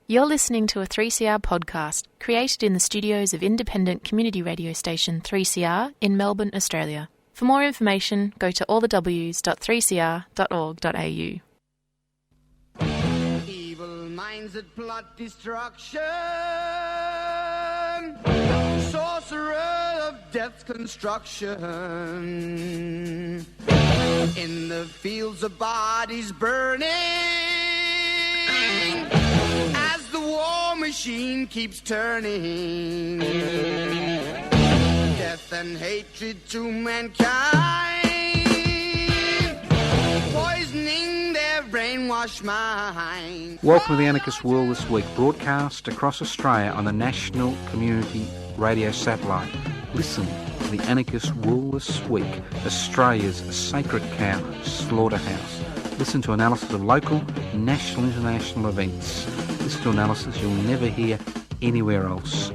You're listening to a 3CR podcast created in the studios of independent community radio station 3CR in Melbourne, Australia. For more information, go to allthews.3cr.org.au. Evil minds that plot destruction, sorcerer of death's construction, in the fields of bodies burning, as the war machine keeps turning, death and hatred to mankind, poisoning their brainwashed mind. Welcome to the Anarchist World This Week, broadcast across Australia on the National Community Radio Satellite. Listen to the Anarchist World This Week, Australia's sacred cow slaughterhouse. Listen to analysis of local, national, international events. Listen to analysis you'll never hear anywhere else.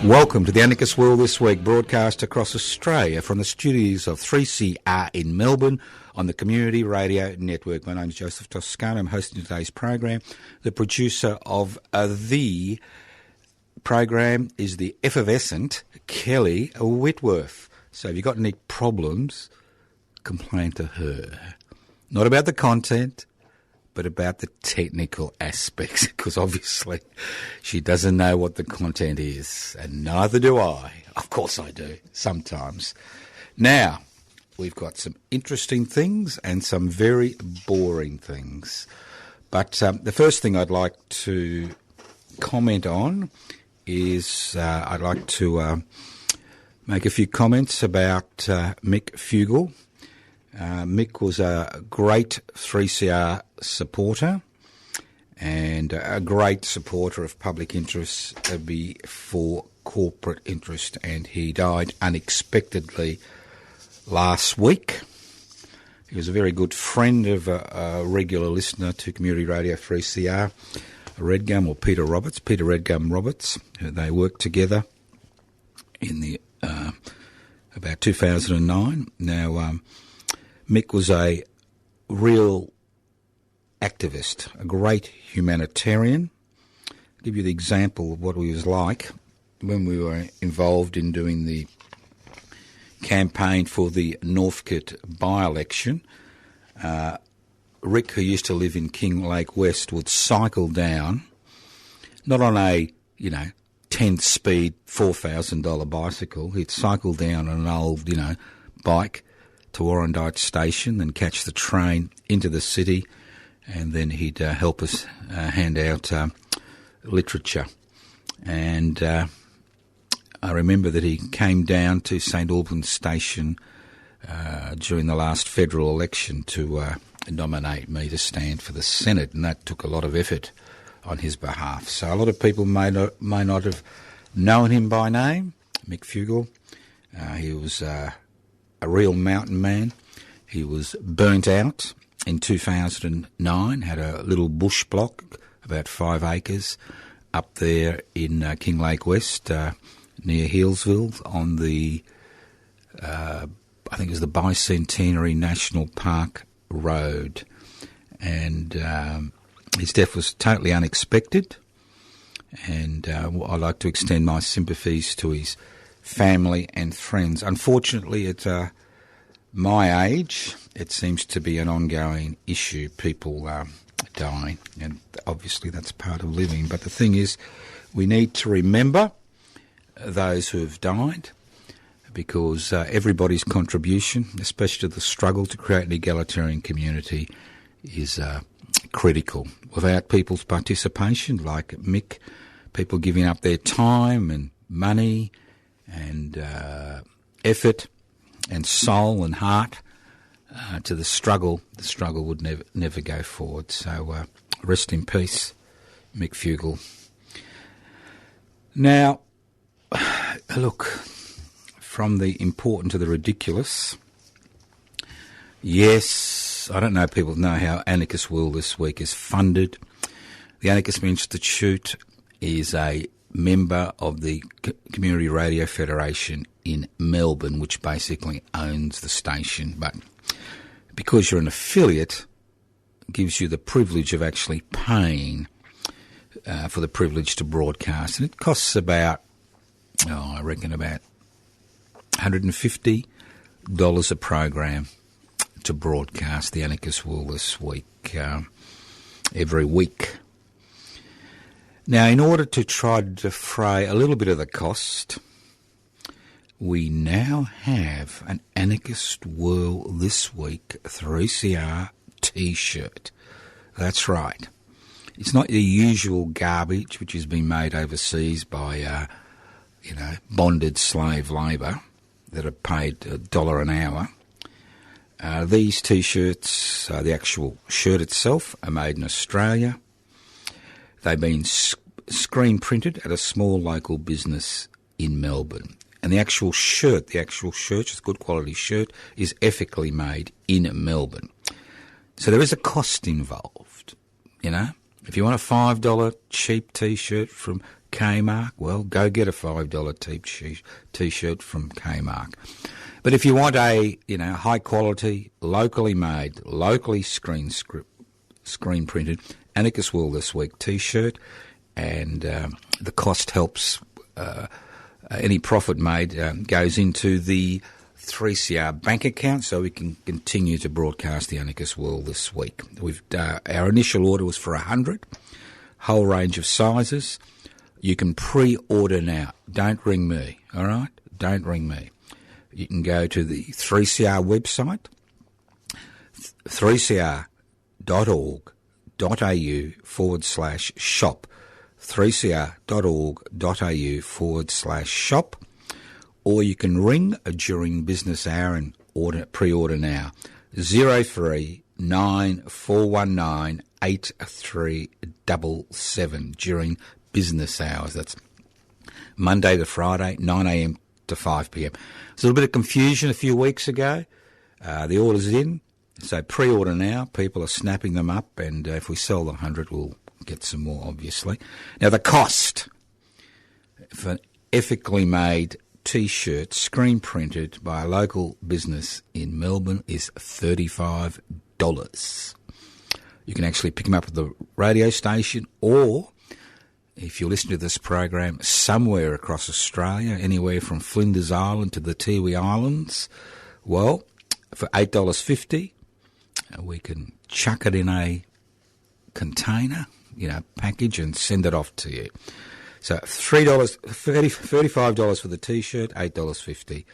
Welcome to the Anarchist World This Week, broadcast across Australia from the studios of 3CR in Melbourne on the Community Radio Network. My name is Joseph Toscano. I'm hosting today's program. The producer of the program is the effervescent Kelly Whitworth. So if you've got any problems, complain to her. Not about the content, but about the technical aspects, because obviously she doesn't know what the content is, and neither do I. Of course I do, sometimes. Now, we've got some interesting things and some very boring things. But the first thing I'd like to comment on is I'd like to make a few comments about Mick Fueggle. Mick was a great 3CR supporter and a great supporter of public interest before corporate interest, and he died unexpectedly last week. He was a very good friend of a regular listener to Community Radio 3CR, Redgum or Peter Redgum Roberts. They worked together in the about 2009. Now, Mick was a real activist, a great humanitarian. I'll give you the example of what he was like when we were involved in doing the campaign for the Northcote by-election. Rick, who used to live in Kinglake West, would cycle down, not on a, 10-speed, $4,000 bicycle. He'd cycle down on an old, bike to Warrandyte Station, then catch the train into the city, and then he'd help us hand out literature. And I remember that he came down to St Albans Station during the last federal election to nominate me to stand for the Senate, and that took a lot of effort on his behalf. So a lot of people may not have known him by name, Mick Fueggle. He was a real mountain man. He was burnt out in 2009, had a little bush block, about 5 acres, up there in Kinglake West, near Healesville, on the, I think it was the Bicentenary National Park Road. And his death was totally unexpected, and I'd like to extend my sympathies to his family and friends. Unfortunately, at my age, it seems to be an ongoing issue. People dying, and obviously that's part of living. But the thing is, we need to remember those who have died, because everybody's contribution, especially to the struggle to create an egalitarian community, is critical. Without people's participation, like Mick, people giving up their time and money and effort and soul and heart to the struggle would never go forward. So rest in peace, Mick Fueggle. Now, look, from the important to the ridiculous, yes, I don't know if people know how Anarchist World This Week is funded. The Anarchist Institute is a member of the Community Radio Federation in Melbourne, which basically owns the station. But because you're an affiliate, it gives you the privilege of actually paying for the privilege to broadcast. And it costs about, I reckon about $150 a program to broadcast the Anarchist World This Week every week. Now, in order to try to defray a little bit of the cost, we now have an Anarchist World This Week 3CR T-shirt. That's right. It's not the usual garbage which has been made overseas by, bonded slave labour that are paid $1 an hour. These T-shirts, the actual shirt itself, are made in Australia. They've been screen printed at a small local business in Melbourne. And the actual shirt, it's a good quality shirt, is ethically made in Melbourne. So there is a cost involved, If you want a $5 cheap T-shirt from Kmart, well, go get a $5 T-shirt from Kmart. But if you want a, high quality, locally made, locally screen printed Anarchist World This Week T-shirt, and the cost helps, any profit made goes into the 3CR bank account so we can continue to broadcast the Anarchist World This Week. Our initial order was for 100, whole range of sizes. You can pre-order now. Don't ring me, all right? Don't ring me. You can go to the 3CR website, 3cr.org.au/shop, 3cr.org.au/shop, or you can ring during business hour and pre-order now, 0394198377 during business hours. That's Monday to Friday, 9 a.m. to 5 p.m. There's a little bit of confusion a few weeks ago. The order's in, so pre-order now. People are snapping them up, and if we sell the 100, we'll get some more, obviously. Now, the cost for an ethically made T-shirt screen printed by a local business in Melbourne is $35. You can actually pick them up at the radio station, or if you listen to this program somewhere across Australia, anywhere from Flinders Island to the Tiwi Islands, well, for $8.50, we can chuck it in a container, package, and send it off to you. So $35 for the T-shirt, $8.50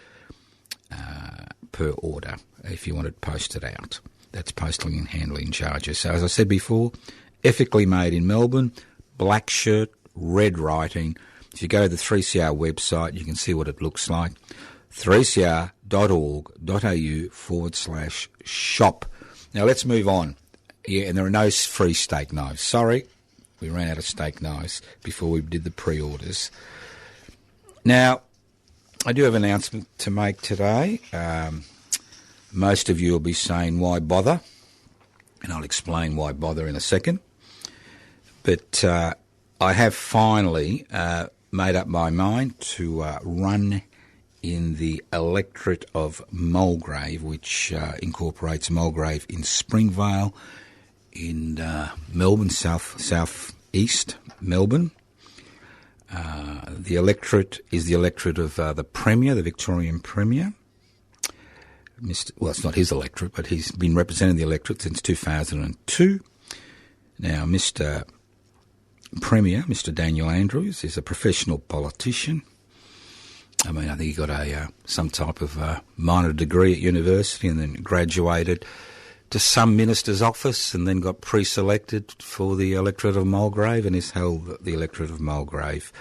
per order if you want it posted out. That's posting and handling charges. So as I said before, ethically made in Melbourne, black shirt, red writing. If you go to the 3CR website, you can see what it looks like. 3cr.org.au/shop. Now let's move on. Yeah, and there are no free steak knives. Sorry, we ran out of steak knives before we did the pre-orders. Now, I do have an announcement to make today. Most of you will be saying, why bother? And I'll explain why bother in a second. But I have finally made up my mind to run in the electorate of Mulgrave, which incorporates Mulgrave in Springvale in Melbourne, south-east Melbourne. The electorate is the electorate of the Premier, the Victorian Premier. Well, it's not his electorate, but he's been representing the electorate since 2002. Now, Mr. Premier, Mr. Daniel Andrews, is a professional politician. I think he got some type of minor degree at university and then graduated to some minister's office and then got pre-selected for the electorate of Mulgrave and has held the electorate of Mulgrave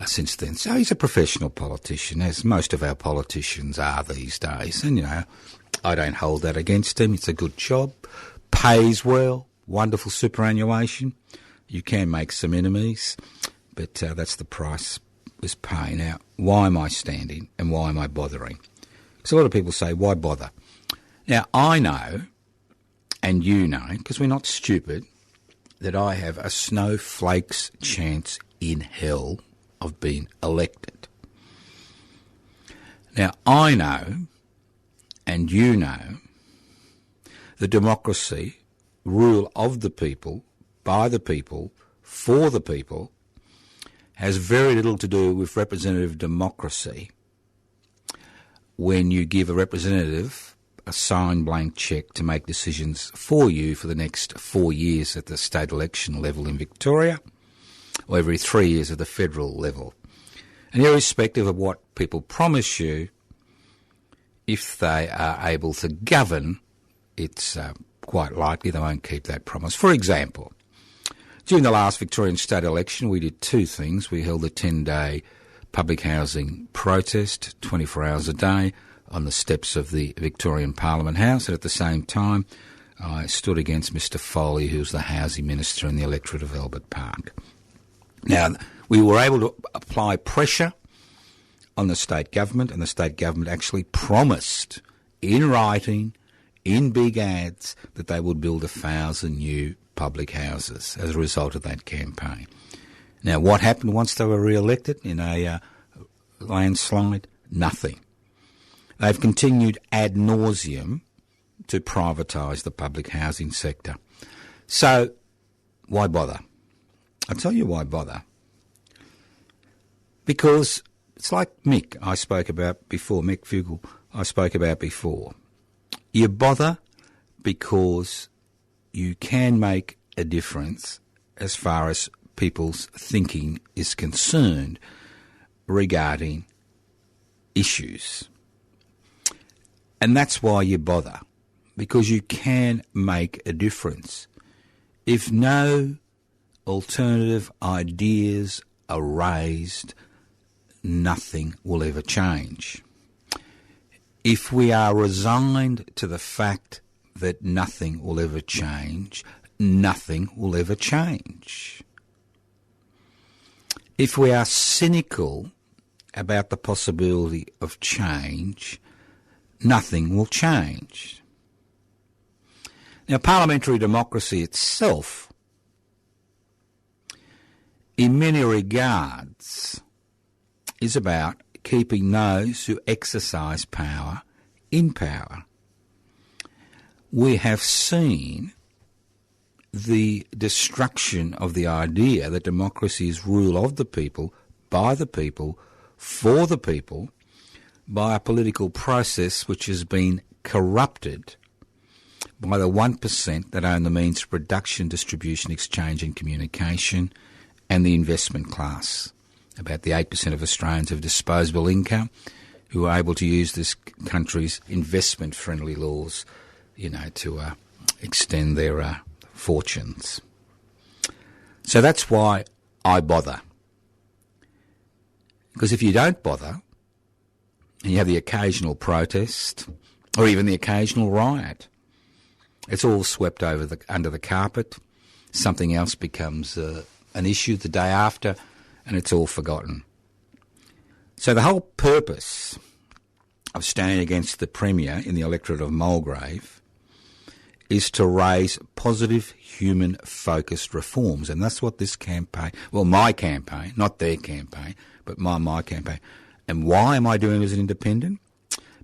since then. So he's a professional politician, as most of our politicians are these days. And, I don't hold that against him. It's a good job, pays well, wonderful superannuation. You can make some enemies, but that's the price was paying. Now, why am I standing and why am I bothering? Because a lot of people say, why bother? Now, I know, and you know, because we're not stupid, that I have a snowflake's chance in hell of being elected. Now, I know, and you know, that democracy, rule of the people, by the people, for the people, has very little to do with representative democracy when you give a representative a signed blank cheque to make decisions for you for the next 4 years at the state election level in Victoria, or every 3 years at the federal level. And irrespective of what people promise you, if they are able to govern, it's quite likely they won't keep that promise. For example, during the last Victorian state election, we did two things. We held a 10-day public housing protest, 24 hours a day, on the steps of the Victorian Parliament House, and at the same time I stood against Mr Foley, who was the housing minister in the electorate of Albert Park. Now, we were able to apply pressure on the state government, and the state government actually promised in writing, in big ads, that they would build 1,000 new public houses as a result of that campaign. Now, what happened once they were re-elected in a landslide? Nothing. They've continued ad nauseum to privatise the public housing sector. So, why bother? I'll tell you why bother. Because it's like Mick I spoke about before, Mick Fueggle I spoke about before. You bother because you can make a difference as far as people's thinking is concerned regarding issues. And that's why you bother, because you can make a difference. If no alternative ideas are raised, nothing will ever change. If we are resigned to the fact that nothing will ever change, nothing will ever change. If we are cynical about the possibility of change, nothing will change. Now, parliamentary democracy itself, in many regards, is about keeping those who exercise power in power. We have seen the destruction of the idea that democracy is rule of the people, by the people, for the people, by a political process which has been corrupted by the 1% that own the means of production, distribution, exchange and communication, and the investment class. About the 8% of Australians have disposable income who are able to use this country's investment-friendly laws, to extend their fortunes. So that's why I bother. Because if you don't bother, and you have the occasional protest, or even the occasional riot, it's all swept under the carpet. Something else becomes an issue the day after, and it's all forgotten. So the whole purpose of standing against the Premier in the electorate of Mulgrave is to raise positive human-focused reforms, and that's what this campaign, well, my campaign, not their campaign, but my campaign. And why am I doing it as an independent?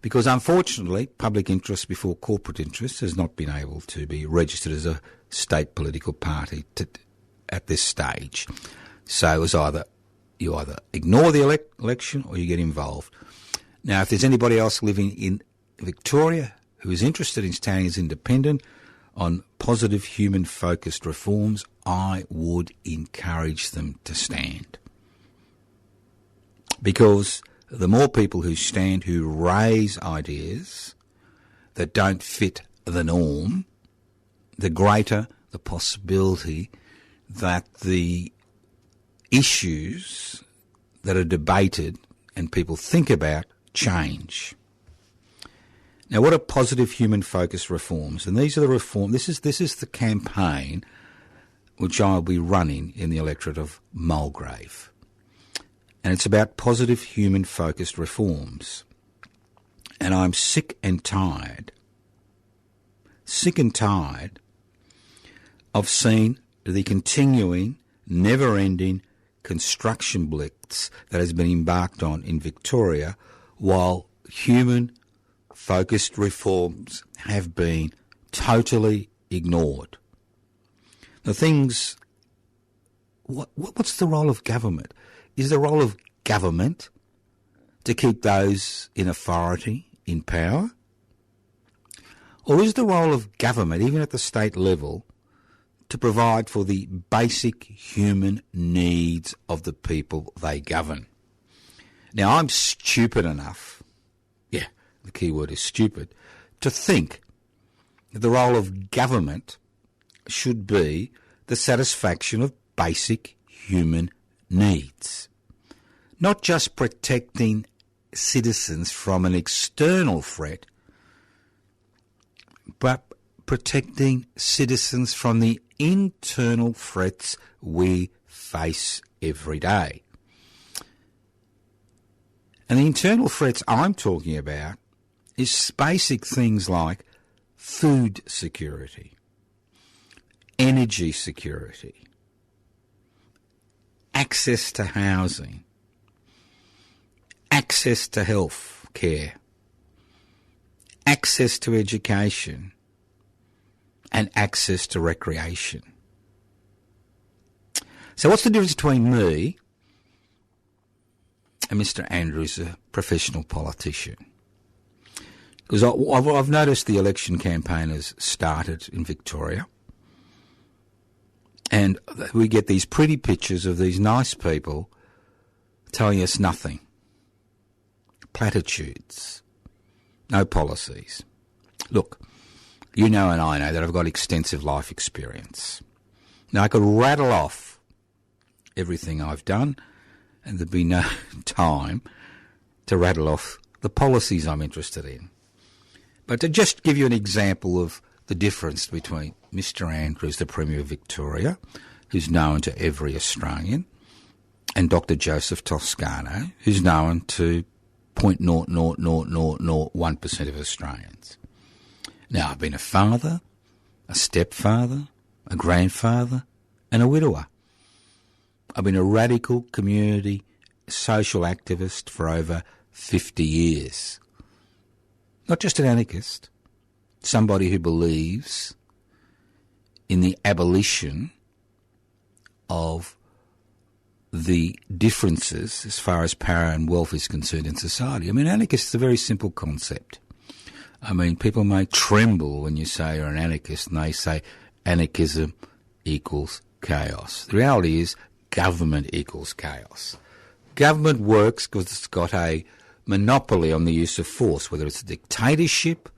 Because unfortunately, public interest before corporate interest has not been able to be registered as a state political party at this stage. So it's you either ignore the election or you get involved. Now, if there's anybody else living in Victoria who is interested in standing as independent on positive human-focused reforms, I would encourage them to stand. Because the more people who stand, who raise ideas that don't fit the norm, the greater the possibility that the issues that are debated and people think about change. Now, what are positive human-focused reforms? And these are the reforms. This is the campaign which I'll be running in the electorate of Mulgrave. And it's about positive human-focused reforms. And I'm sick and tired of seeing the continuing, never-ending construction efforts that has been embarked on in Victoria, while human-focused reforms have been totally ignored. The things... What's the role of government? Is the role of government to keep those in authority in power? Or is the role of government, even at the state level, to provide for the basic human needs of the people they govern? Now, I'm stupid enough, the key word is stupid, to think that the role of government should be the satisfaction of basic human needs. Not just protecting citizens from an external threat, but protecting citizens from the internal threats we face every day. And the internal threats I'm talking about is basic things like food security, energy security, access to housing, access to health care, access to education, and access to recreation. So what's the difference between me and Mr. Andrews, a professional politician? Because I've noticed the election campaign has started in Victoria, and we get these pretty pictures of these nice people telling us nothing. Platitudes. No policies. Look, you know and I know that I've got extensive life experience. Now, I could rattle off everything I've done, and there'd be no time to rattle off the policies I'm interested in. But to just give you an example of the difference between Mr. Andrews, the Premier of Victoria, who's known to every Australian, and Dr. Joseph Toscano, who's known to 0.00001% of Australians. Now, I've been a father, a stepfather, a grandfather, and a widower. I've been a radical community social activist for over 50 years. Not just an anarchist, somebody who believes in the abolition of the differences as far as power and wealth is concerned in society. I mean, anarchist is a very simple concept. I mean, people may tremble when you say you're an anarchist and they say anarchism equals chaos. The reality is government equals chaos. Government works because it's got a monopoly on the use of force, whether it's a dictatorship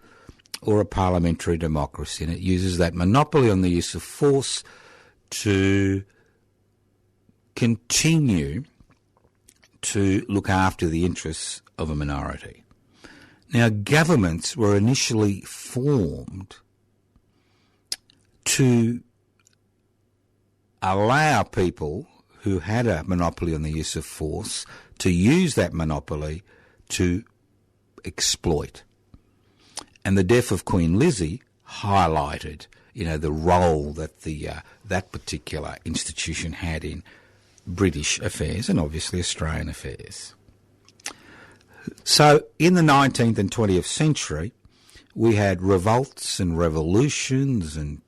or a parliamentary democracy, and it uses that monopoly on the use of force to continue to look after the interests of a minority. Now, governments were initially formed to allow people who had a monopoly on the use of force to use that monopoly to exploit. And the death of Queen Lizzie highlighted, the role that that particular institution had in British affairs and obviously Australian affairs. So in the 19th and 20th century, we had revolts and revolutions and,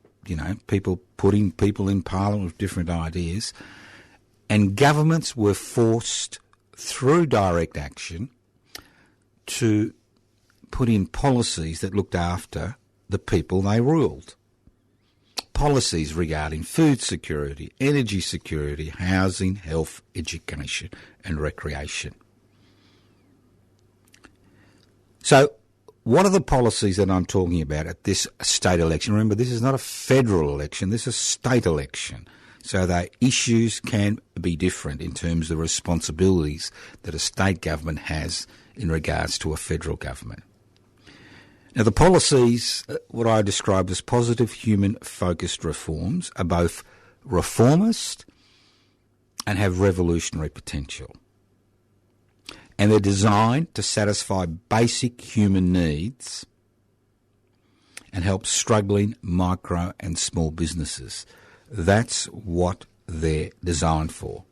people putting people in parliament with different ideas, and governments were forced through direct action to put in policies that looked after the people they ruled. Policies regarding food security, energy security, housing, health, education and recreation. So what are the policies that I'm talking about at this state election? Remember, this is not a federal election, this is a state election. So the issues can be different in terms of the responsibilities that a state government has in regards to a federal government. Now, the policies, what I describe as positive human-focused reforms, are both reformist and have revolutionary potential. And they're designed to satisfy basic human needs and help struggling micro and small businesses. That's what they're designed for.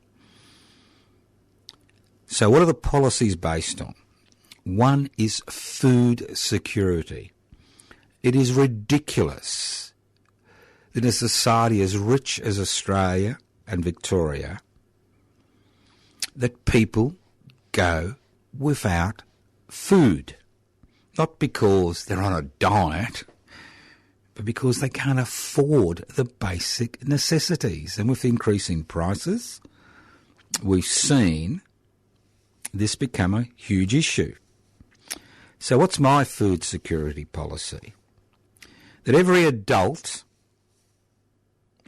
So what are the policies based on? One is food security. It is ridiculous that in a society as rich as Australia and Victoria, that people go without food. Not because they're on a diet, but because they can't afford the basic necessities. And with increasing prices, we've seen this become a huge issue. So what's my food security policy? That every adult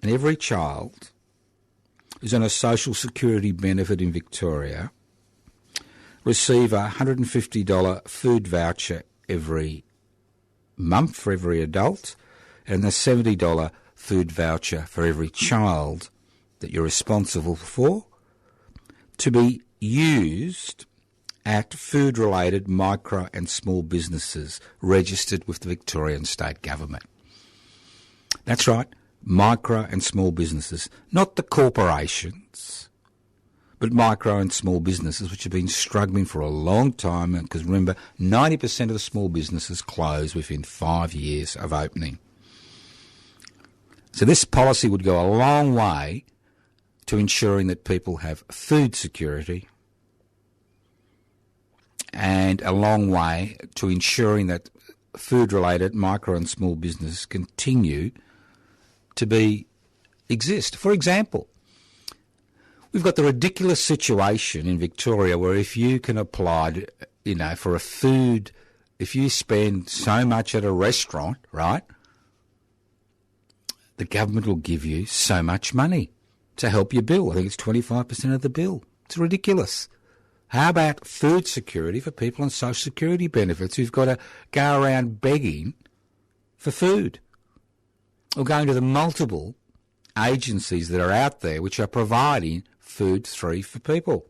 and every child who's on a social security benefit in Victoria receive a $150 food voucher every month for every adult, and a $70 food voucher for every child that you're responsible for, to be used at food-related micro and small businesses registered with the Victorian State Government. That's right, micro and small businesses, not the corporations, but micro and small businesses which have been struggling for a long time, because remember, 90% of the small businesses close within 5 years of opening. So this policy would go a long way to ensuring that people have food security, and a long way to ensuring that food-related micro and small businesses continue to exist. For example, we've got the ridiculous situation in Victoria where if you can apply, for a food, if you spend so much at a restaurant, right, the government will give you so much money to help your bill. I think it's 25% of the bill. It's ridiculous. How about food security for people on social security benefits who've got to go around begging for food, or going to the multiple agencies that are out there which are providing food free for people?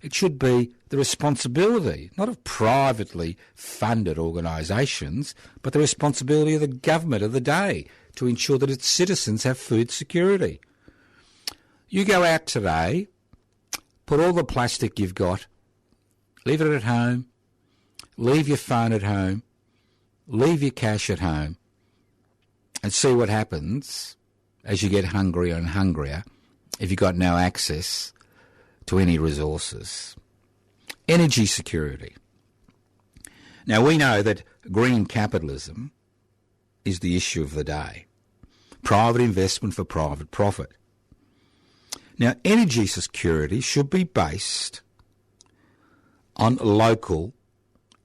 It should be the responsibility, not of privately funded organisations, but the responsibility of the government of the day to ensure that its citizens have food security. You go out today, put all the plastic you've got, leave it at home, leave your phone at home, leave your cash at home, and see what happens as you get hungrier and hungrier if you've got no access to any resources. Energy security. Now, we know that green capitalism is the issue of the day. Private investment for private profit. Now, energy security should be based on local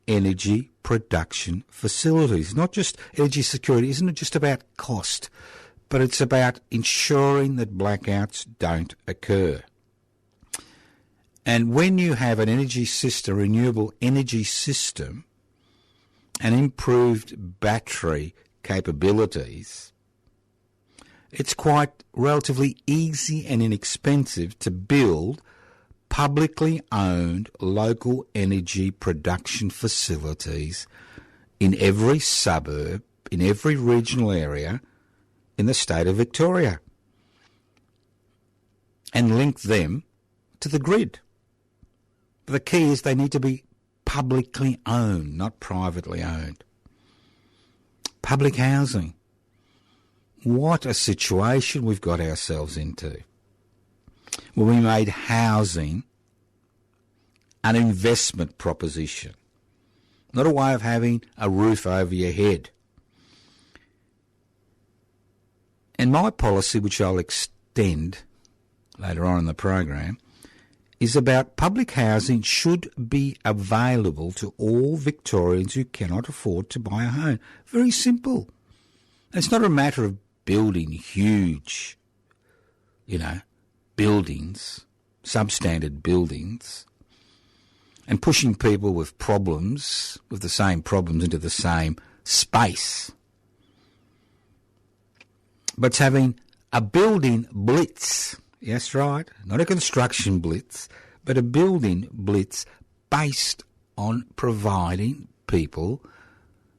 energy production facilities. Not just energy security, isn't it just about cost, but it's about ensuring that blackouts don't occur. And when you have an energy system, renewable energy system, and improved battery capabilities, it's quite relatively easy and inexpensive to build publicly owned local energy production facilities in every suburb, in every regional area in the state of Victoria, and link them to the grid. But the key is they need to be publicly owned, not privately owned. Public housing. What a situation we've got ourselves into. Well, we made housing an investment proposition, not a way of having a roof over your head. And my policy, which I'll extend later on in the program, is about public housing should be available to all Victorians who cannot afford to buy a home. Very simple. It's not a matter of building huge, buildings, substandard buildings, and pushing people with the same problems into the same space. But it's having a building blitz. Yes, right. Not a construction blitz, but a building blitz based on providing people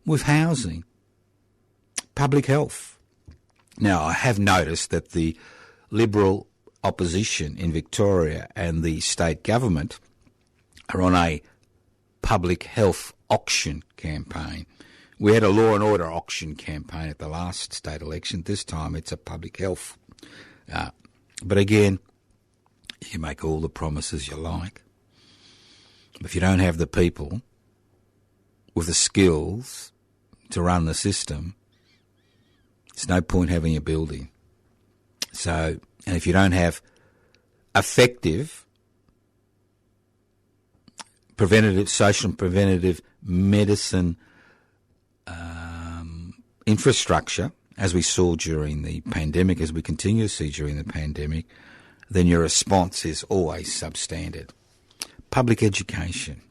with housing. Public health. Now, I have noticed that the Liberal opposition in Victoria and the state government are on a public health auction campaign. We had a law and order auction campaign at the last state election. This time it's a public health. But again, you make all the promises you like. If you don't have the people with the skills to run the system, there's no point having a building. So, and if you don't have effective social and preventative medicine infrastructure, as we saw during the pandemic, as we continue to see during the pandemic, then your response is always substandard. Public education.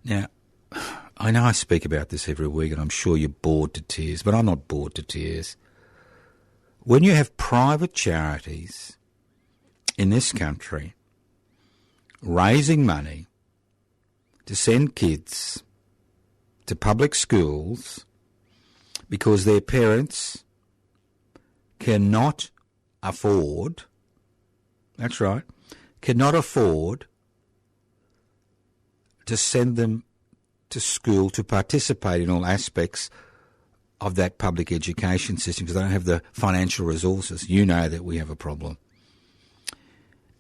Now, I know I speak about this every week and I'm sure you're bored to tears, but I'm not bored to tears. When you have private charities in this country raising money to send kids to public schools because their parents cannot afford, that's right, cannot afford to send them to school to participate in all aspects of that public education system because they don't have the financial resources. You know that we have a problem.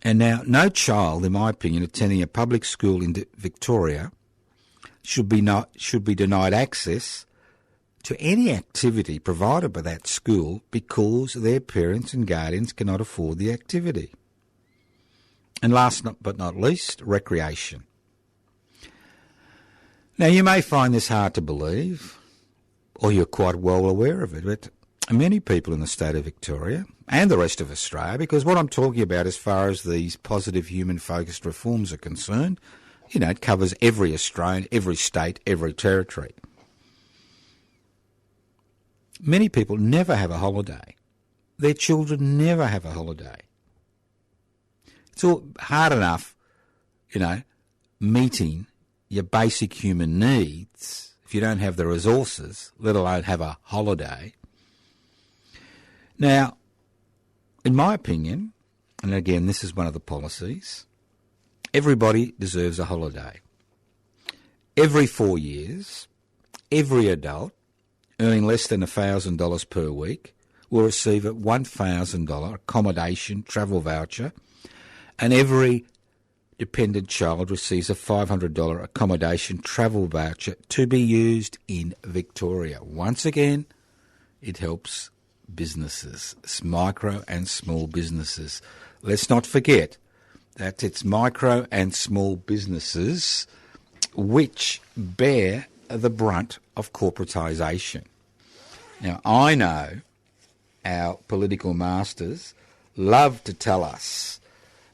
And now, no child, in my opinion, attending a public school in Victoria should be denied access to any activity provided by that school because their parents and guardians cannot afford the activity. And last but not least, recreation. Now, you may find this hard to believe, or you're quite well aware of it, but many people in the state of Victoria and the rest of Australia, because what I'm talking about as far as these positive human-focused reforms are concerned, you know, it covers every Australian, every state, every territory. Many people never have a holiday. Their children never have a holiday. It's all hard enough, you know, meeting your basic human needs if you don't have the resources, let alone have a holiday. Now, in my opinion, and again, this is one of the policies, everybody deserves a holiday. Every 4 years, every adult earning less than $1,000 per week will receive a $1,000 accommodation travel voucher, and every dependent child receives a $500 accommodation travel voucher to be used in Victoria. Once again, it helps businesses, micro and small businesses. Let's not forget that it's micro and small businesses which bear the brunt of corporatisation. Now, I know our political masters love to tell us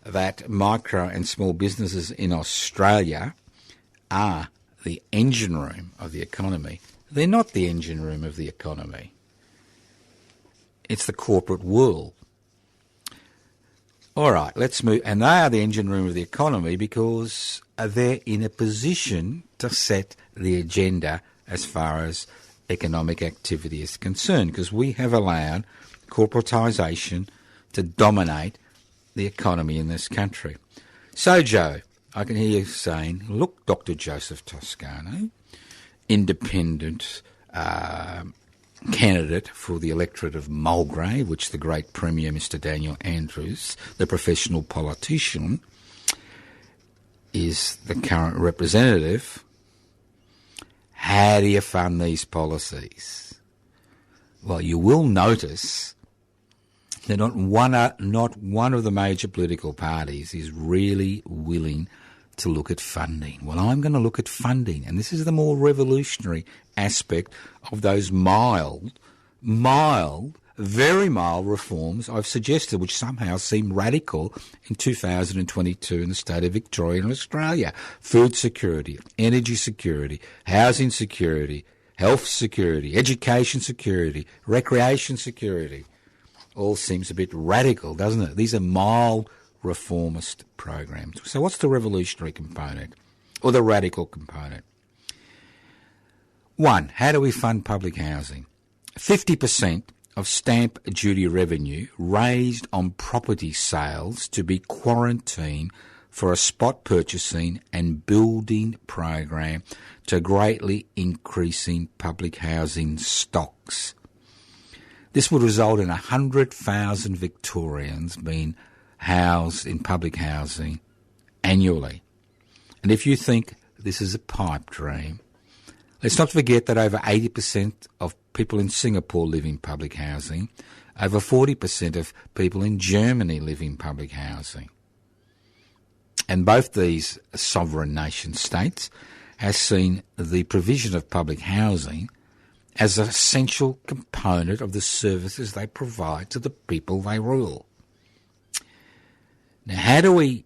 that micro and small businesses in Australia are the engine room of the economy. They're not the engine room of the economy. It's the corporate world. All right, let's move. And they are the engine room of the economy because they're in a position to set the agenda as far as economic activity is concerned, because we have allowed corporatisation to dominate the economy in this country. So, Joe, I can hear you saying, look, Dr. Joseph Toscano, independent candidate for the electorate of Mulgrave, which the great Premier, Mr. Daniel Andrews, the professional politician, is the current representative. How do you fund these policies? Well, you will notice that not one of the major political parties is really willing to look at funding. Well, I'm going to look at funding, and this is the more revolutionary aspect of those very mild reforms I've suggested, which somehow seem radical in 2022 in the state of Victoria and Australia. Food security, energy security, housing security, health security, education security, recreation security. All seems a bit radical, doesn't it? These are mild reformist programs. So what's the revolutionary component or the radical component? One, how do we fund public housing? 50% of stamp duty revenue raised on property sales to be quarantined for a spot purchasing and building program to greatly increasing public housing stocks. This would result in 100,000 Victorians being housed in public housing annually. And if you think this is a pipe dream, let's not forget that over 80% of people in Singapore live in public housing. Over 40% of people in Germany live in public housing. And both these sovereign nation states have seen the provision of public housing as an essential component of the services they provide to the people they rule. Now, how do we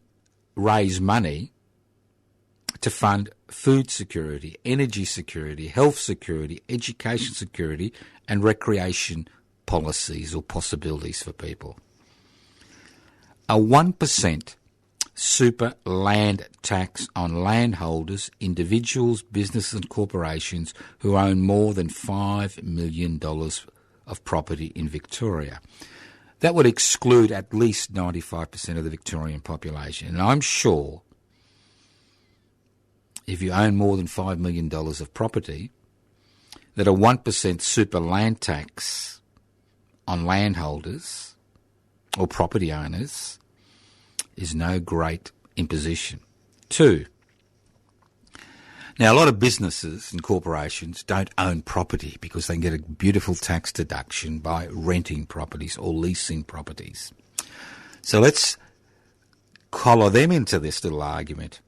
raise money to fund food security, energy security, health security, education security, and recreation policies or possibilities for people? A 1% super land tax on landholders, individuals, businesses and corporations who own more than $5 million of property in Victoria. That would exclude at least 95% of the Victorian population. And I'm sure if you own more than $5 million of property, that a 1% super land tax on landholders or property owners is no great imposition. 2, now a lot of businesses and corporations don't own property because they can get a beautiful tax deduction by renting properties or leasing properties. So let's collar them into this little argument.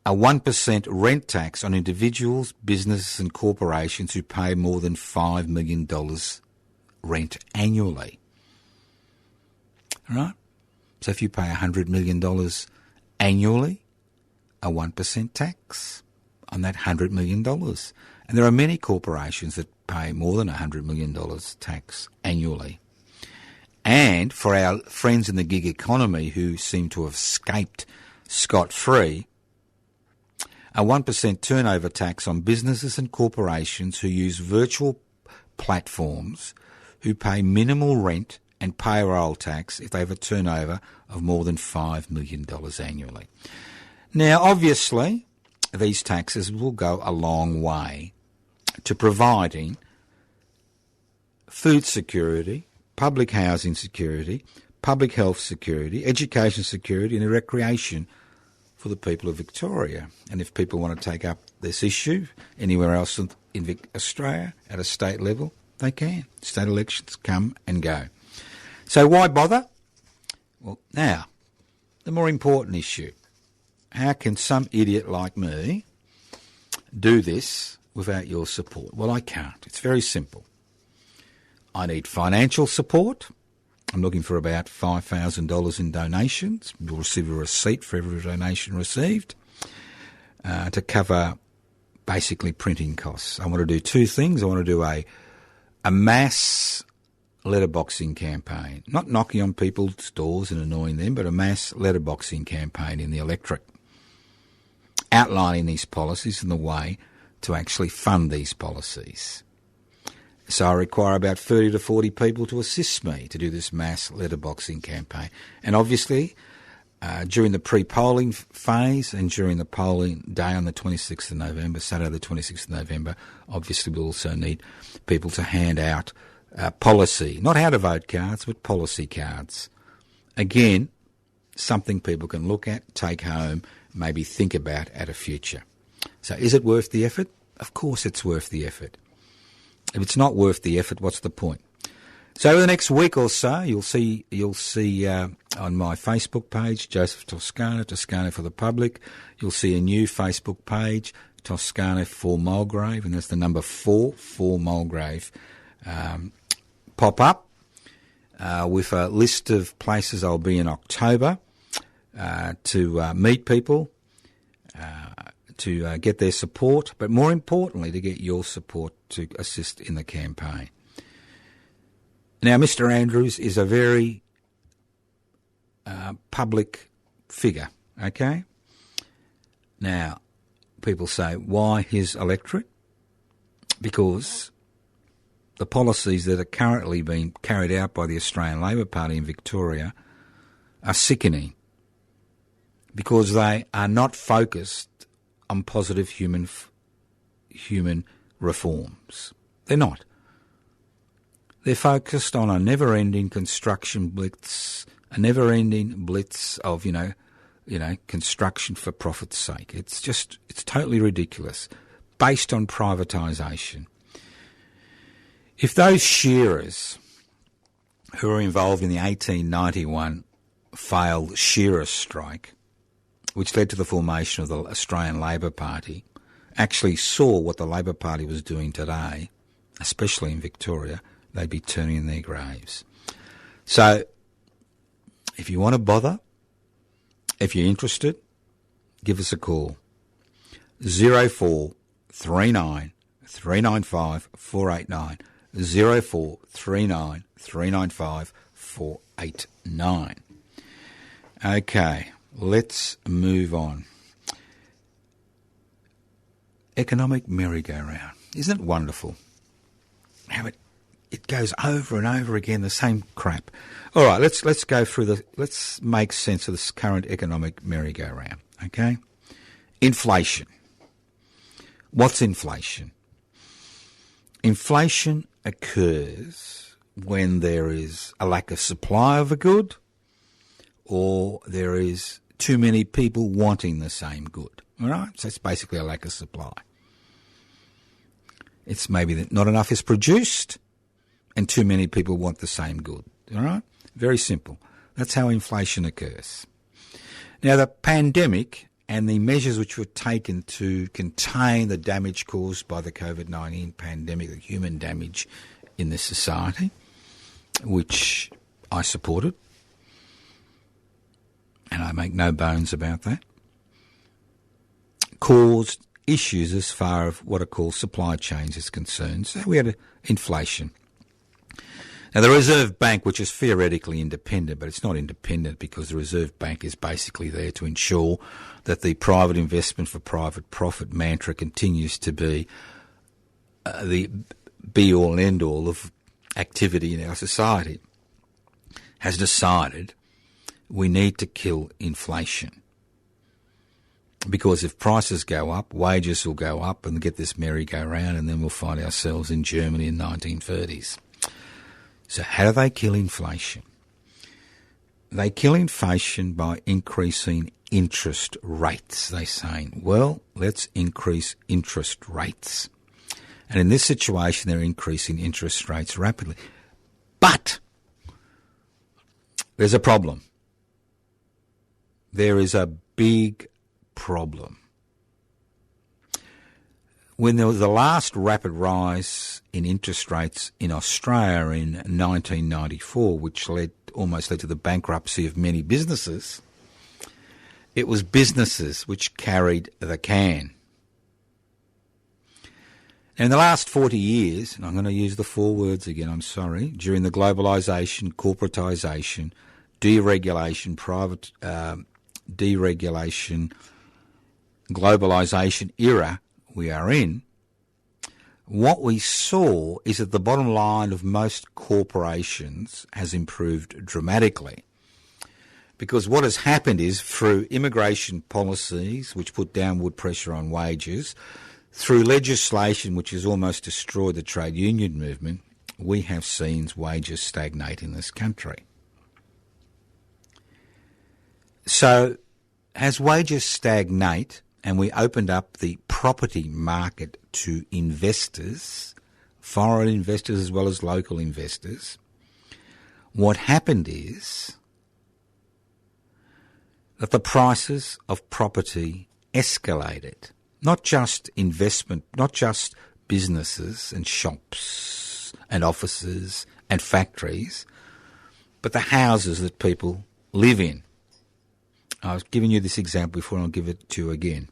A 1% rent tax on individuals, businesses and corporations who pay more than $5 million rent annually. All right? So if you pay $100 million annually, a 1% tax on that $100 million. And there are many corporations that pay more than $100 million tax annually. And for our friends in the gig economy who seem to have escaped scot-free, a 1% turnover tax on businesses and corporations who use virtual platforms who pay minimal rent and payroll tax if they have a turnover of more than $5 million annually. Now, obviously, these taxes will go a long way to providing food security, public housing security, public health security, education security and recreation for the people of Victoria. And if people want to take up this issue anywhere else in Australia at a state level, they can. State elections come and go. So why bother? Well, now, the more important issue. How can some idiot like me do this without your support? Well, I can't. It's very simple. I need financial support. I'm looking for about $5,000 in donations. You'll receive a receipt for every donation received to cover basically printing costs. I want to do 2 things. I want to do a mass letterboxing campaign, not knocking on people's doors and annoying them, but a mass letterboxing campaign in the electorate, outlining these policies and the way to actually fund these policies. So I require about 30 to 40 people to assist me to do this mass letterboxing campaign. And obviously, during the pre-polling phase and during the polling day on the 26th of November, Saturday the 26th of November, obviously we'll also need people to hand out policy, not how to vote cards, but policy cards. Again, something people can look at, take home, maybe think about at a future. So is it worth the effort? Of course it's worth the effort. If it's not worth the effort, what's the point? So over the next week or so, you'll see on my Facebook page, Joseph Toscano, Toscano for the Public. You'll see a new Facebook page, Toscano for Mulgrave, and that's the number 4 for Mulgrave, pop up with a list of places I'll be in October to meet people, to get their support, but more importantly, to get your support to assist in the campaign. Now, Mr. Andrews is a very public figure, okay? Now, people say, why his electorate? Because the policies that are currently being carried out by the Australian Labor Party in Victoria are sickening. because they are not focused on positive human reforms. They're not. They're focused on a never-ending construction blitz, a never-ending blitz of, construction for profit's sake. It's totally ridiculous, based on privatisation. If those shearers who were involved in the 1891 failed shearers' strike, which led to the formation of the Australian Labor Party, actually saw what the Labor Party was doing today, especially in Victoria, they'd be turning in their graves. So, if you want to bother, if you're interested, give us a call. 0439 395 489. 0439 395 489. Okay, let's move on. Economic merry-go-round. Isn't it wonderful how it goes over and over again, the same crap? All right, let's go through let's make sense of this current economic merry-go-round, okay? Inflation. What's inflation? Inflation occurs when there is a lack of supply of a good, or there is too many people wanting the same good, all right? So it's basically a lack of supply. It's maybe that not enough is produced and too many people want the same good, all right? Very simple. That's how inflation occurs. Now, the pandemic and the measures which were taken to contain the damage caused by the COVID-19 pandemic, the human damage in this society, which I supported, and I make no bones about that, caused issues as far as what are called supply chains is concerned. So we had inflation. Now, the Reserve Bank, which is theoretically independent, but it's not independent because the Reserve Bank is basically there to ensure that the private investment for private profit mantra continues to be the be-all and end-all of activity in our society, has decided we need to kill inflation. Because if prices go up, wages will go up and get this merry-go-round, and then we'll find ourselves in Germany in the 1930s. So how do they kill inflation? They kill inflation by increasing interest rates. They're saying, well, let's increase interest rates. And in this situation, they're increasing interest rates rapidly. But there's a problem. There is a big problem. When there was the last rapid rise in interest rates in Australia in 1994, which almost led to the bankruptcy of many businesses, it was businesses which carried the can. In the last 40 years, and I'm going to use the 4 words again, I'm sorry, during the globalisation, corporatisation, deregulation, deregulation, globalisation era we are in, what we saw is that the bottom line of most corporations has improved dramatically. Because what has happened is, through immigration policies which put downward pressure on wages, through legislation which has almost destroyed the trade union movement, we have seen wages stagnate in this country. So, as wages stagnate and we opened up the property market to investors, foreign investors as well as local investors, what happened is that the prices of property escalated. Not just investment, not just businesses and shops and offices and factories, but the houses that people live in. I was giving you this example before, and I'll give it to you again.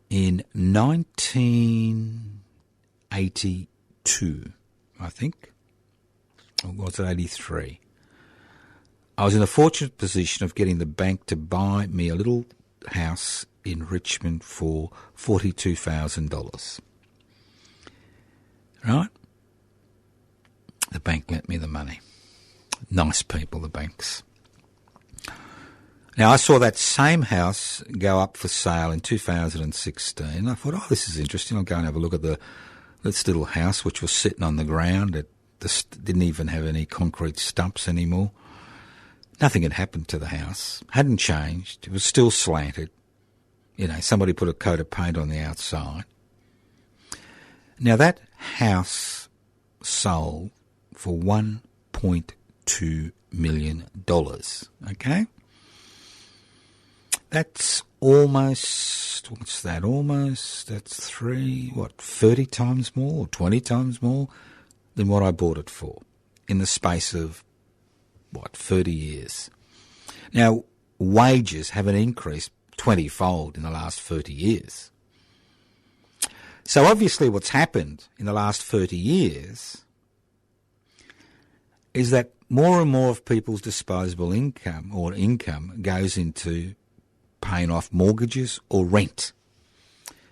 In 1982, I think, or was it 83, I was in the fortunate position of getting the bank to buy me a little house in Richmond for $42,000. Right? The bank lent me the money. Nice people, the banks. Now, I saw that same house go up for sale in 2016. I thought, this is interesting. I'll go and have a look at this little house, which was sitting on the ground. It didn't even have any concrete stumps anymore. Nothing had happened to the house. Hadn't changed. It was still slanted. Somebody put a coat of paint on the outside. Now, that house sold for $1.2 million, okay? That's almost, that's 30 times more or 20 times more than what I bought it for in the space of, 30 years. Now, wages haven't increased 20-fold in the last 30 years. So obviously what's happened in the last 30 years is that more and more of people's disposable income goes into paying off mortgages or rent.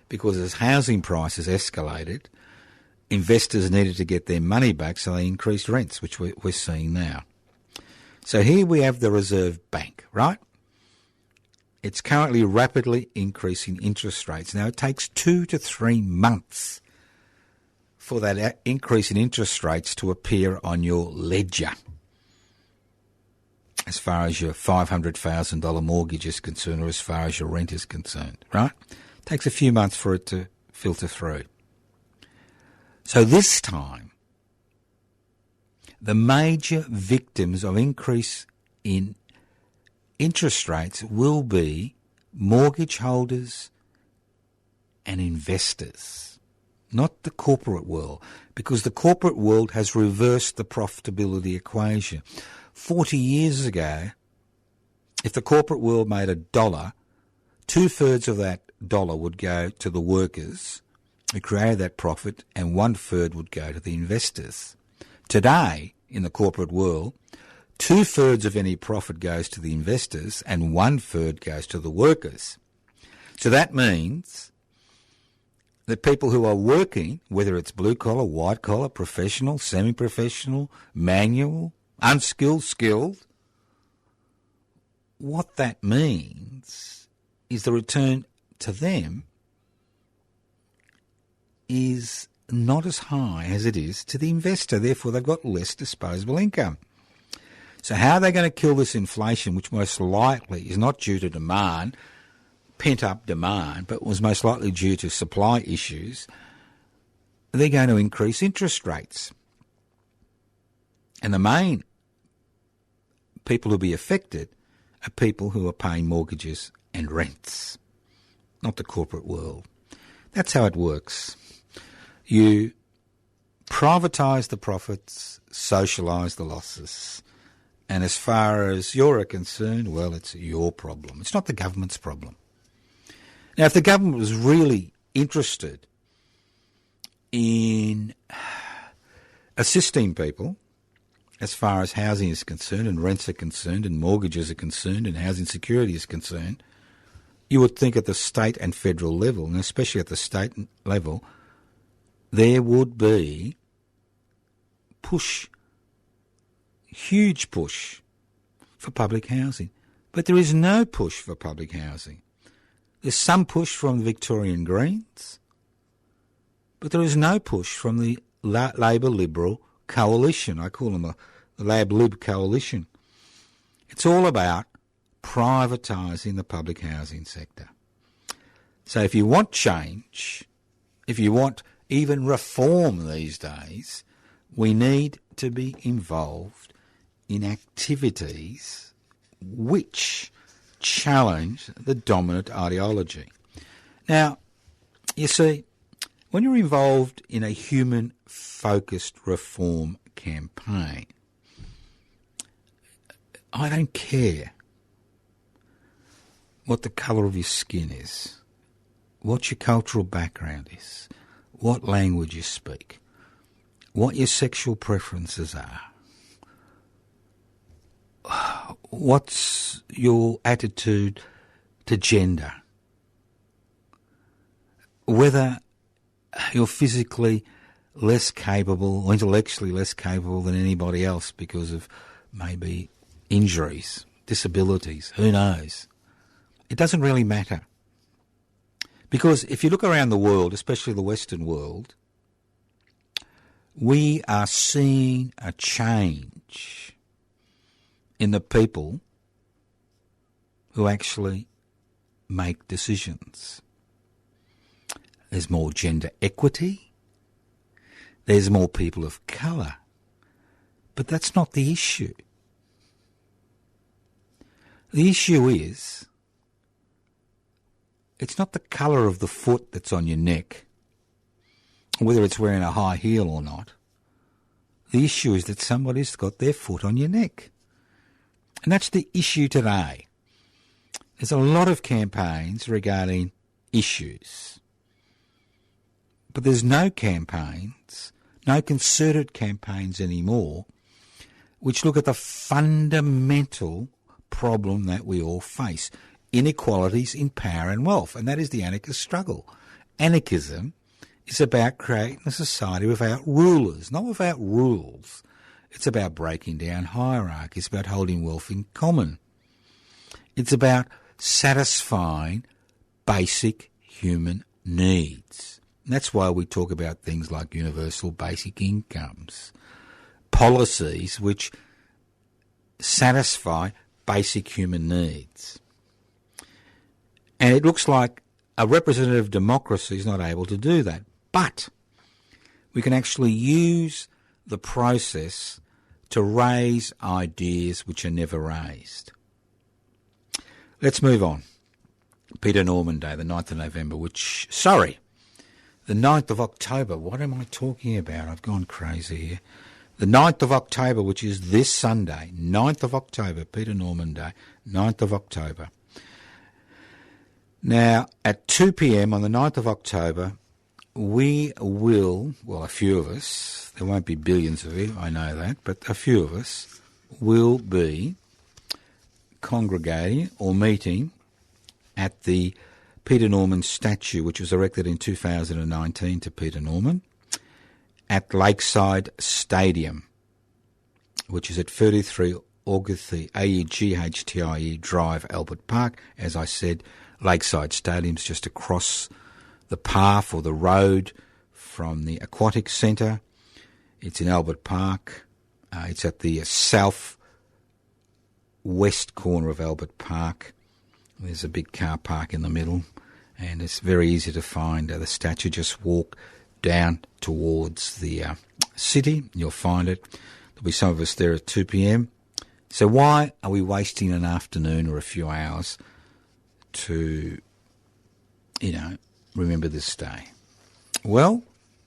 Because as housing prices escalated, investors needed to get their money back, so they increased rents, which we're seeing now. So here we have the Reserve Bank, right? It's currently rapidly increasing interest rates. Now, it takes 2 to 3 months for that increase in interest rates to appear on your ledger, as far as your $500,000 mortgage is concerned or as far as your rent is concerned, right? It takes a few months for it to filter through. So this time, the major victims of increase in interest rates will be mortgage holders and investors, not the corporate world, because the corporate world has reversed the profitability equation. 40 years ago, if the corporate world made $1, 2/3 of that dollar would go to the workers who created that profit and 1/3 would go to the investors. Today, in the corporate world, 2/3 of any profit goes to the investors and 1/3 goes to the workers. So that means that people who are working, whether it's blue collar, white collar, professional, semi-professional, manual, unskilled, skilled, what that means is the return to them is not as high as it is to the investor. Therefore, they've got less disposable income. So how are they going to kill this inflation, which most likely is not due to demand, pent-up demand, but was most likely due to supply issues? They're going to increase interest rates. And the main people who will be affected are people who are paying mortgages and rents, not the corporate world. That's how it works. You privatise the profits, socialise the losses. And as far as you're concerned, well, it's your problem. It's not the government's problem. Now, if the government was really interested in assisting people as far as housing is concerned and rents are concerned and mortgages are concerned and housing security is concerned, you would think at the state and federal level, and especially at the state level, there would be huge push for public housing. But there is no push for public housing. There's some push from the Victorian Greens, but there is no push from the Labor-Liberal coalition. I call them the Lab-Lib coalition. It's all about privatising the public housing sector. So if you want change, if you want even reform these days, we need to be involved in activities which challenge the dominant ideology. Now, you see, when you're involved in a human-focused reform campaign, I don't care what the colour of your skin is, what your cultural background is, what language you speak, what your sexual preferences are, what's your attitude to gender, whether you're physically less capable or intellectually less capable than anybody else because of maybe injuries, disabilities, who knows? It doesn't really matter. Because if you look around the world, especially the Western world, we are seeing a change in the people who actually make decisions. There's more gender equity. There's more people of colour. But that's not the issue. The issue is, it's not the colour of the foot that's on your neck, whether it's wearing a high heel or not. The issue is that somebody's got their foot on your neck. And that's the issue today. There's a lot of campaigns regarding issues. But there's no campaigns, no concerted campaigns anymore, which look at the fundamental problem that we all face. Inequalities in power and wealth, and that is the anarchist struggle. Anarchism is about creating a society without rulers, not without rules. It's about breaking down hierarchies, it's about holding wealth in common. It's about satisfying basic human needs. And that's why we talk about things like universal basic incomes, policies which satisfy basic human needs. And it looks like a representative democracy is not able to do that. But we can actually use the process to raise ideas which are never raised. Let's move on. Peter Norman Day, the 9th of November, the 9th of October. What am I talking about? I've gone crazy here. The 9th of October, which is this Sunday, 9th of October, Peter Norman Day, 9th of October. Now, at 2 p.m. on the 9th of October, we will, well, a few of us, there won't be billions of you, I know that, but a few of us will be congregating or meeting at the Peter Norman statue, which was erected in 2019 to Peter Norman, at Lakeside Stadium, which is at 33 Augusty Augtie Drive, Albert Park. As I said, Lakeside Stadium's just across the path or the road from the Aquatic Centre. It's in Albert Park. It's at the south west corner of Albert Park. There's a big car park in the middle, and it's very easy to find the statue. Just walk down towards the city, you'll find it. There'll be some of us there at 2 p.m. So why are we wasting an afternoon or a few hours to, remember this day? Well,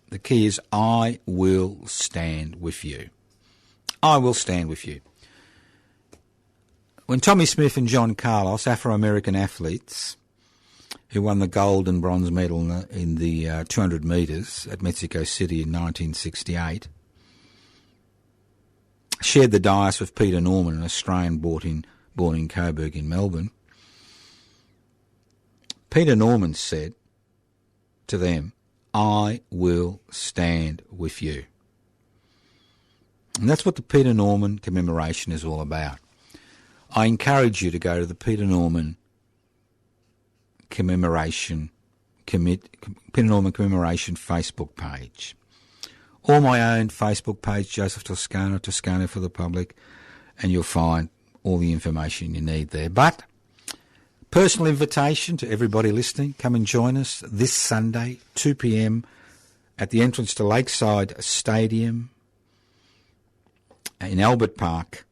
the key is I will stand with you. I will stand with you. When Tommy Smith and John Carlos, Afro-American athletes who won the gold and bronze medal in the 200 metres at Mexico City in 1968, shared the dais with Peter Norman, an Australian born in Coburg in Melbourne, Peter Norman said to them, I will stand with you. And that's what the Peter Norman commemoration is all about. I encourage you to go to the Peter Norman commemoration Facebook page, or my own Facebook page, Joseph Toscano, Toscano for the Public, and you'll find all the information you need there. But personal invitation to everybody listening, come and join us this Sunday, 2 p.m, at the entrance to Lakeside Stadium in Albert Park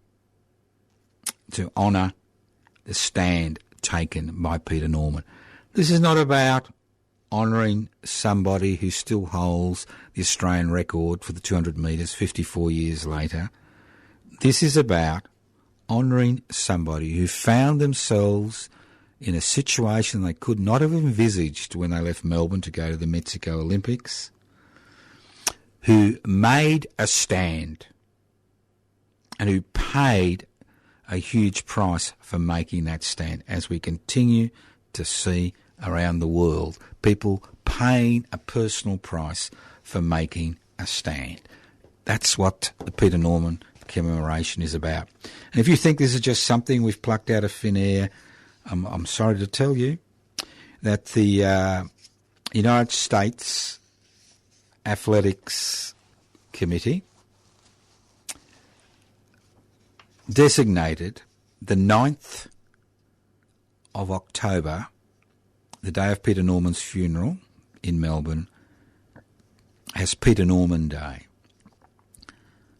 to honour the stand taken by Peter Norman. This is not about honouring somebody who still holds the Australian record for the 200 metres 54 years later. This is about honouring somebody who found themselves in a situation they could not have envisaged when they left Melbourne to go to the Mexico Olympics, who made a stand and who paid a huge price for making that stand, as we continue to see around the world, people paying a personal price for making a stand. That's what the Peter Norman commemoration is about. And if you think this is just something we've plucked out of thin air, I'm sorry to tell you that the United States Athletics Committee designated the 9th of October, the day of Peter Norman's funeral in Melbourne, as Peter Norman Day,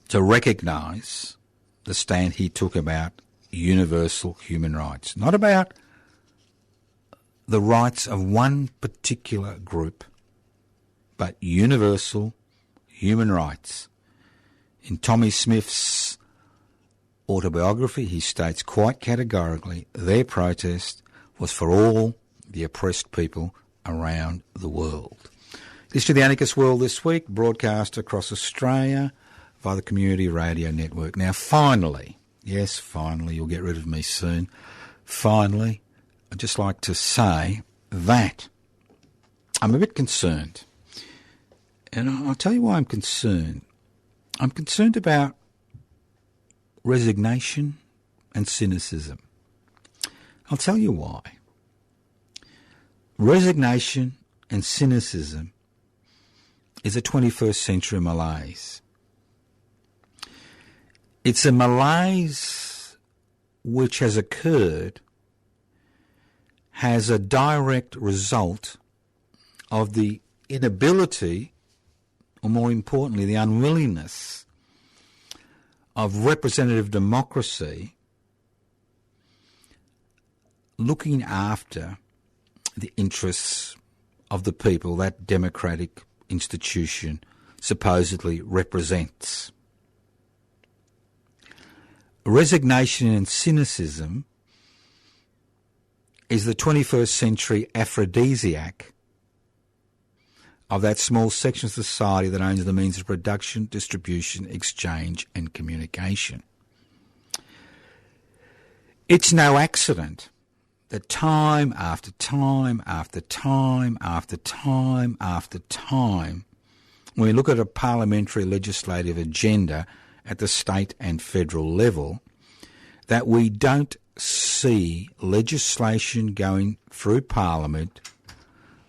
to recognise the stand he took about universal human rights, not about the rights of one particular group, but universal human rights. In Tommy Smith's autobiography, he states quite categorically their protest was for all the oppressed people around the world. This to the Anarchist World this week, broadcast across Australia via the Community Radio Network. Now, finally, yes, finally, you'll get rid of me soon. Finally, I'd just like to say that I'm a bit concerned. And I'll tell you why I'm concerned. I'm concerned about resignation and cynicism. I'll tell you why. Resignation and cynicism is a 21st century malaise. It's a malaise which has occurred as a direct result of the inability, or more importantly, the unwillingness of representative democracy looking after the interests of the people that democratic institution supposedly represents. Resignation and cynicism is the 21st century aphrodisiac of that small section of society that owns the means of production, distribution, exchange and communication. It's no accident that time after time after time after time after time, when we look at a parliamentary legislative agenda at the state and federal level, that we don't see legislation going through Parliament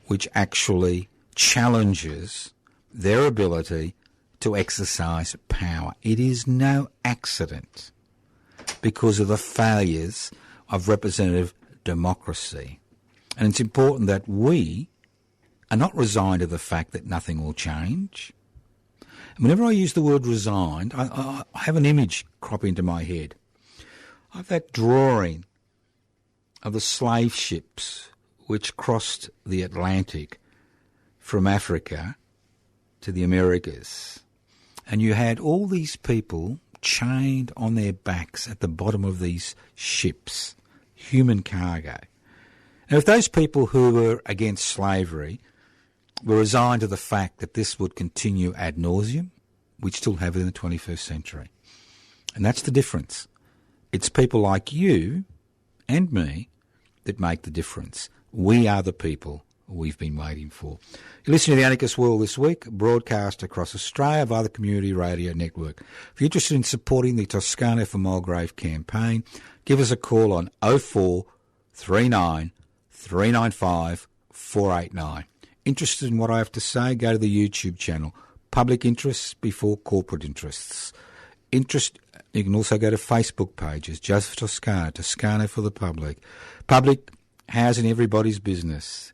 which actually challenges their ability to exercise power. It is no accident because of the failures of representative democracy. And it's important that we are not resigned to the fact that nothing will change. And whenever I use the word resigned, I have an image crop into my head. I have that drawing of the slave ships which crossed the Atlantic from Africa to the Americas. And you had all these people chained on their backs at the bottom of these ships, human cargo. Now, if those people who were against slavery were resigned to the fact that this would continue ad nauseum, we'd still have it in the 21st century. And that's the difference. It's people like you and me that make the difference. We are the people we've been waiting for. You're listening to The Anarchist World this week, broadcast across Australia via the Community Radio Network. If you're interested in supporting the Toscano for Mulgrave campaign, give us a call on 0439 395 489. Interested in what I have to say? Go to the YouTube channel. Public interests before corporate interests. You can also go to Facebook pages, Joseph Toscano, Toscano for the Public. Public housing, everybody's business.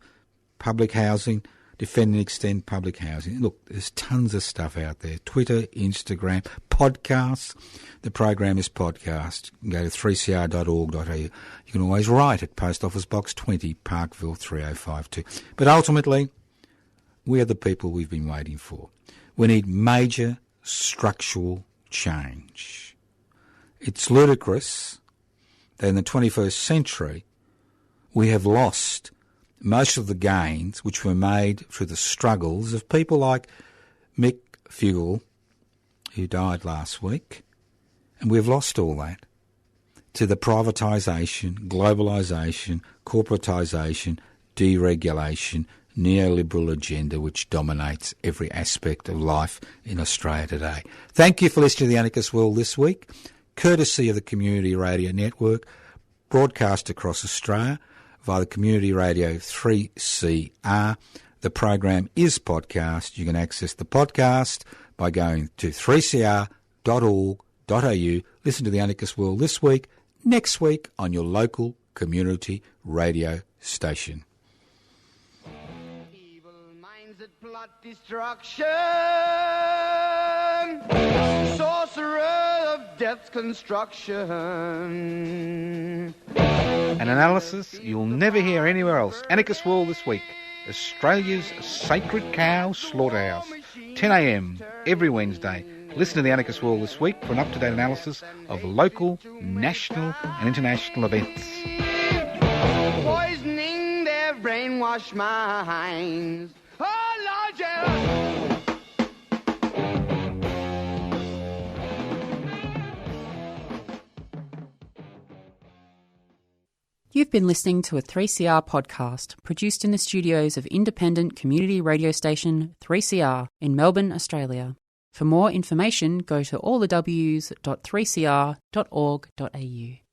Public housing, defend and extend public housing. Look, there's tons of stuff out there. Twitter, Instagram, podcasts. The program is podcast. You can go to 3cr.org.au. You can always write at Post Office Box 20, Parkville 3052. But ultimately, we are the people we've been waiting for. We need major structural change. It's ludicrous that in the 21st century we have lost most of the gains which were made through the struggles of people like Mick, Fueggle, who died last week, and we've lost all that to the privatisation, globalisation, corporatisation, deregulation neoliberal agenda which dominates every aspect of life in Australia today. Thank you for listening to The Anarchist World this week, courtesy of the Community Radio Network, broadcast across Australia via the Community Radio 3CR. The program is podcast. You can access the podcast by going to 3cr.org.au. Listen to The Anarchist World this week, next week on your local community radio station. Evil minds that plot destruction, sorcerer of death's construction. An analysis you'll never hear anywhere else. Anarchist World this week. Australia's sacred cow slaughterhouse. 10 a.m. every Wednesday. Listen to The Anarchist World this week for an up-to-date analysis of local, national and international events. Poisoning their brainwashed minds. Oh, Lord, yeah. You've been listening to a 3CR podcast produced in the studios of independent community radio station 3CR in Melbourne, Australia. For more information, go to allthews.3cr.org.au.